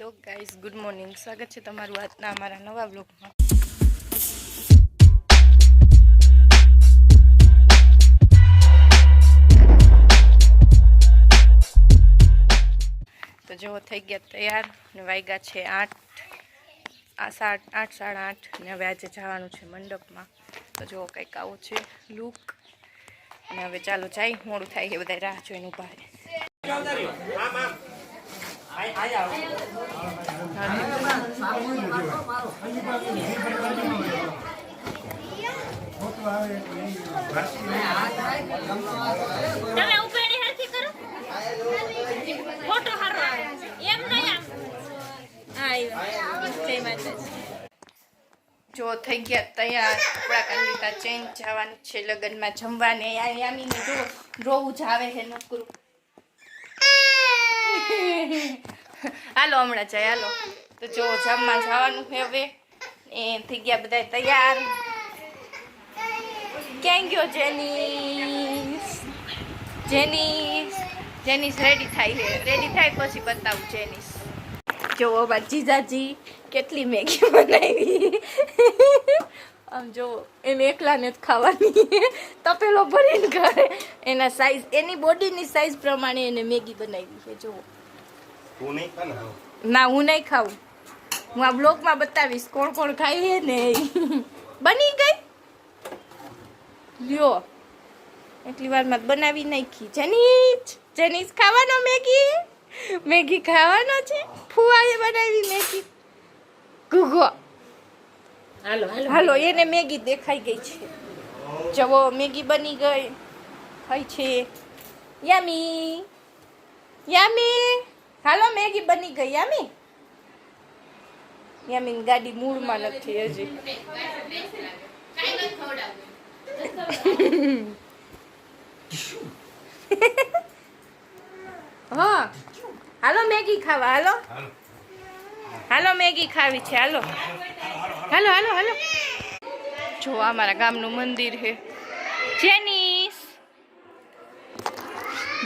Hello guys, good morning. સ્વાગત છે તમારું આજના અમારા નવા બ્લોગમાં. તો જો થઈ ગયા તૈયાર ને વાગ્યા છે 8:30 ને હવે આજે જવાનું છે મંડપમાં. તો જો કંઈક આવું છે લુક. અને હવે ચાલો જાય, મોડું થાય છે, બધા રાહ જોઈને ઊભા છે. જો થઈ ગયા તૈયાર, કપડા કાઢી લીધા, ચેન્જ જવાનું છે લગ્નમાં જમવાને. યામીને જો રોવું જ આવે છે નકરું. હાલો હમણાં જાય, હાલો. તો જો જમવા જવાનું છે હવે. એ થઈ ગયા બધા તૈયાર. ક્યાં ગયો જેનીસ? જેનીસ રેડી થાય છે. રેડી થાય પછી બતાવું જેનીસ. જો બાબા જીજાજી કેટલી મેગી બનાવી. આમ જો એને એકલાને જ ખાવાની, તપેલો ભરીને કરે. એના સાઈઝ, એની બોડીની સાઈઝ પ્રમાણે એને મેગી બનાવી છે. જો ના, હું નહીં ખાવું. હું આ બ્લોગમાં બતાવીશ કોણ કોણ ખાય છે ને. બની ગઈ લ્યો, એટલી વારમાં બનાવી નાખી. જેનીસ ખાવાનો મેગી ખાવાનો છે. ફુવાએ બનાવી મેગી. ગુગો હાલો એને મેગી દેખાઈ ગઈ છે. જવો મેગી બની ગઈ. ખાઈ છે યામી. હાલો મેગી બની ગઈ યામી ગાડી મૂળમાં નથી હજી. હા હાલો મેગી ખાવા. હાલો મેગી ખાવી છે. હાલો. જો અમારા ગામનું મંદિર છે.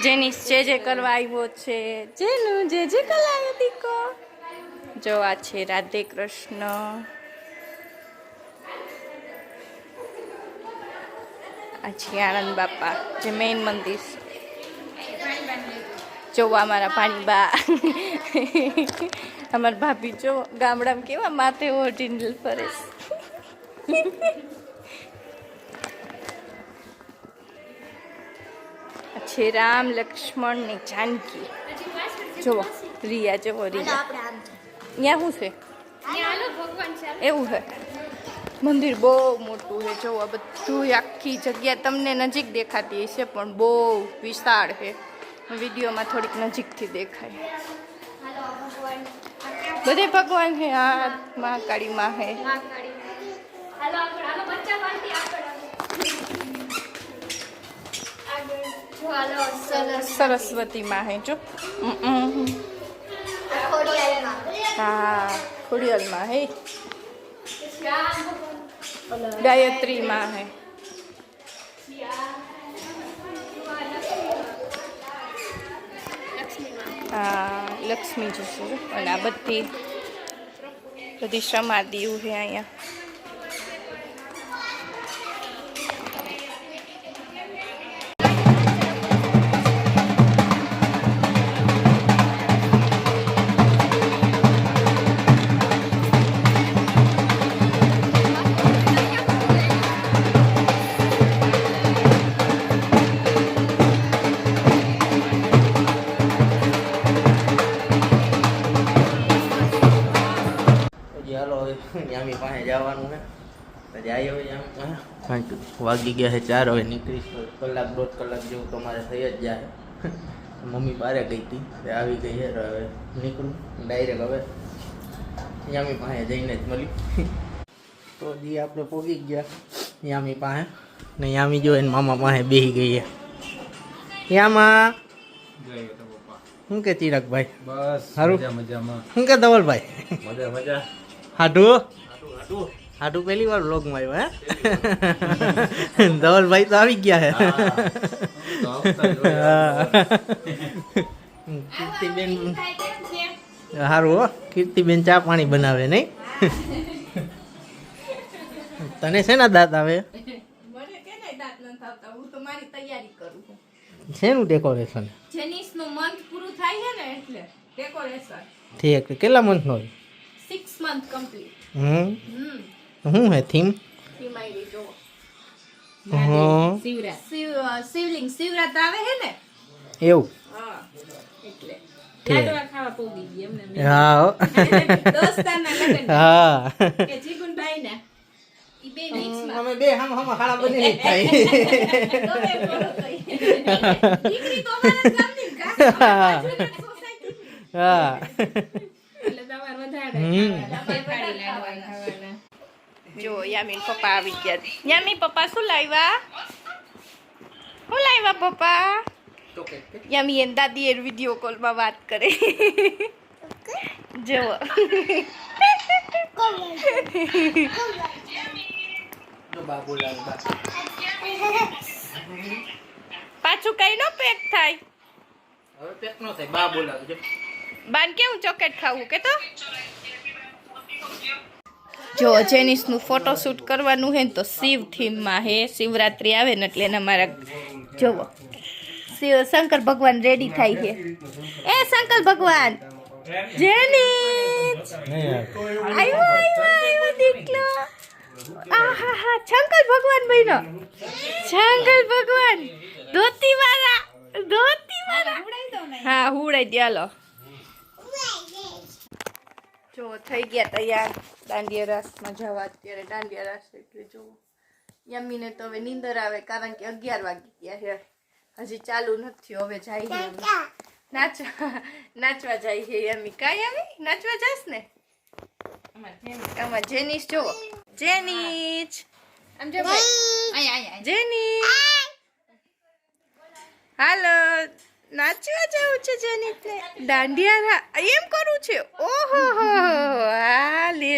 જેનીસ જે કરવા આવ્યો છે. જેનું જે કલાયો દીકો. જો આ છે રાધે કૃષ્ણ. આ છે આનંદ બાપા, જે મેઇન મંદિર. જો અમારા પાણીબા, અમારા ભાભી જો ગામડામાં કેવા માથે ઓઢીને ફરે. છે રામ લક્ષ્મણ ને જાનકી. જોવો રિયા, જોવો રિયા. ત્યાં શું છે? એવું છે. મંદિર બહુ મોટું છે. જોવો બધું આખી જગ્યા તમને નજીક દેખાતી હશે પણ બહુ વિશાળ છે. વિડીયોમાં થોડીક નજીકથી દેખાય. બધે ભગવાન છે. આ મહાકાળી માં છે. સરસ્વતી માં હે. જો હા ખોડિયાલ માં હે. ગાયત્રી માં હે. હા લક્ષ્મીજી છે. અને આ બધી સમાધિઓ છે અહીંયા. યામી પાસે જવાનું છે. જાય હવે યામી પાસે. વાગી ગયા છે 4. હવે નીકળીશ તો કલાક 1.5 કલાક જેવું તમારે થઈ જ જાય. મમ્મી બહાર ગઈ હતી, આવી ગઈ છે. હવે નીકળું ડાયરેક્ટ હવે યામી પાસે જઈને જ મળી. તો જી આપણે પહોંચી ગયા યામી પાસે. ને યામી જો એને મામા પાસે બેસી ગઈ છે. યામા શું કે ચિરાગભાઈ? બસ સારું મજામાં. શું કે ધવલભાઈ? મજા. હાડું પહેલી વાર વ્લોગમાં આવ્યો. હે ધવલભાઈ તો આવી ગયા હે. કીર્તિબેન સારું હો, કીર્તિબેન ચા પાણી બનાવે નહીં? તને શેના દાંત આવે? મને કેનાય દાંત નથી આવતા, હું તો મારી તૈયારી કરું છું. શેનું ડેકોરેશન? જેનિસનું મંથ પૂરું થાય છે ને એટલે ડેકોરેશન. ઠીક, કેટલા મંથનો હોય? 6 month complete. શું હે થીમ? હિમાયરી જો હા શિવલિંગ શિવરાત આવે છે ને એવું? હા એટલે લાડવા ખાવા પોગી ગઈ એમને હા હો. દોસ્તારના લગન હા કે જીગુનભાઈ ને ઈ બે મિક્સમાં અમે બે હમ ખાડા બની થાય. તો બે બોલો તો દીકરી તો અમારા ગામની કા સોસાયટી. હા એટલે તમાર વધારે ખાવાના. જો યામીન પપ્પા આવી ગયા. યામી પપ્પા શું લાવ્યા? શું લાવ્યા પપ્પા? યામી એન દાદી એ વિડિયો કોલમાં વાત કરે. જો પાછું કઈ નો પેક થાય. હવે પેક નો થાય, બા બોલાવજો. બાન કેવું ચોકલેટ ખાવું કે તો? જો જેનિસનું ફોટોશૂટ કરવાનું હે ને તો શિવ થીમમાં હે. શિવરાત્રી આવે ને એટલે એના મારા જોવો શંકર ભગવાન રેડી થાય છે. એ શંકર ભગવાન જેનિસ આવ્યો દીકલો. આહાહા શંકર ભગવાન બહેનો, શંકર ભગવાન ધોતી વાળા. હા હુડાઈ દે. હાલો જો થઈ ગયા તૈયાર દાંડિયા રાસમાં જવા. અત્યારે દાંડિયા રાસ એટલે જો યમીને તો હવે નીંદર આવે કારણ કે 11 વાગી ગયા છે. હજી ચાલુ નથી. હવે જાય નાચવા જાય છે યમી. કા યમી નાચવા જાસ ને? આમાં જેનિસ જો જેનિસ આમ જો ભાઈ જેનિસ હાલો નાચવા જવું છે જેનિસને. દાંડિયા એમ કરું છે. ઓહો હા લે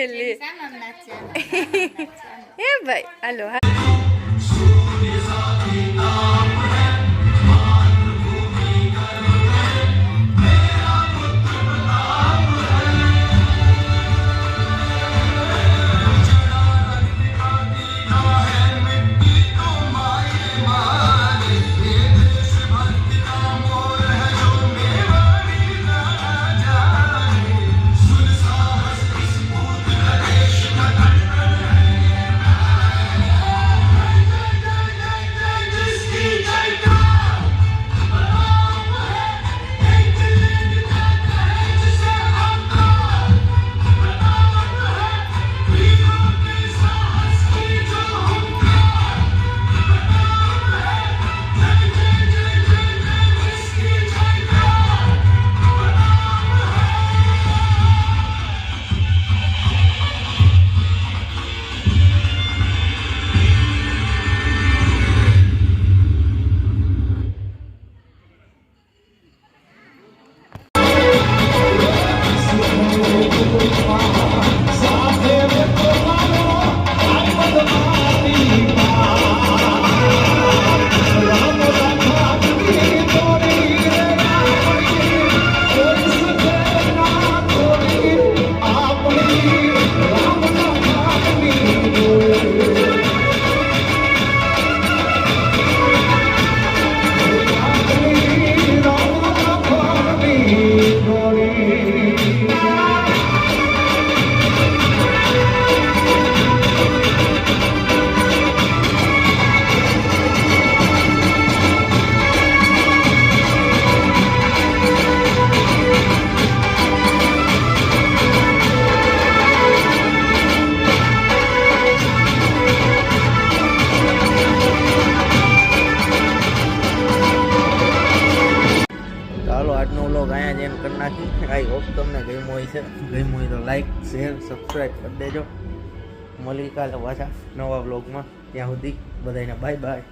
હે ભાઈ હાલો. આજનો વ્લોગ અહીંયા જ એન્ડ કરી નાખી. આઈ હોપ તમને ગમ્યો હોય છે. ગમ્યું હોય તો લાઈક શેર સબસ્ક્રાઈબ કરી દેજો. મળી કાલે પાછા નવા વ્લોગમાં. ત્યાં સુધી બધાને બાય બાય.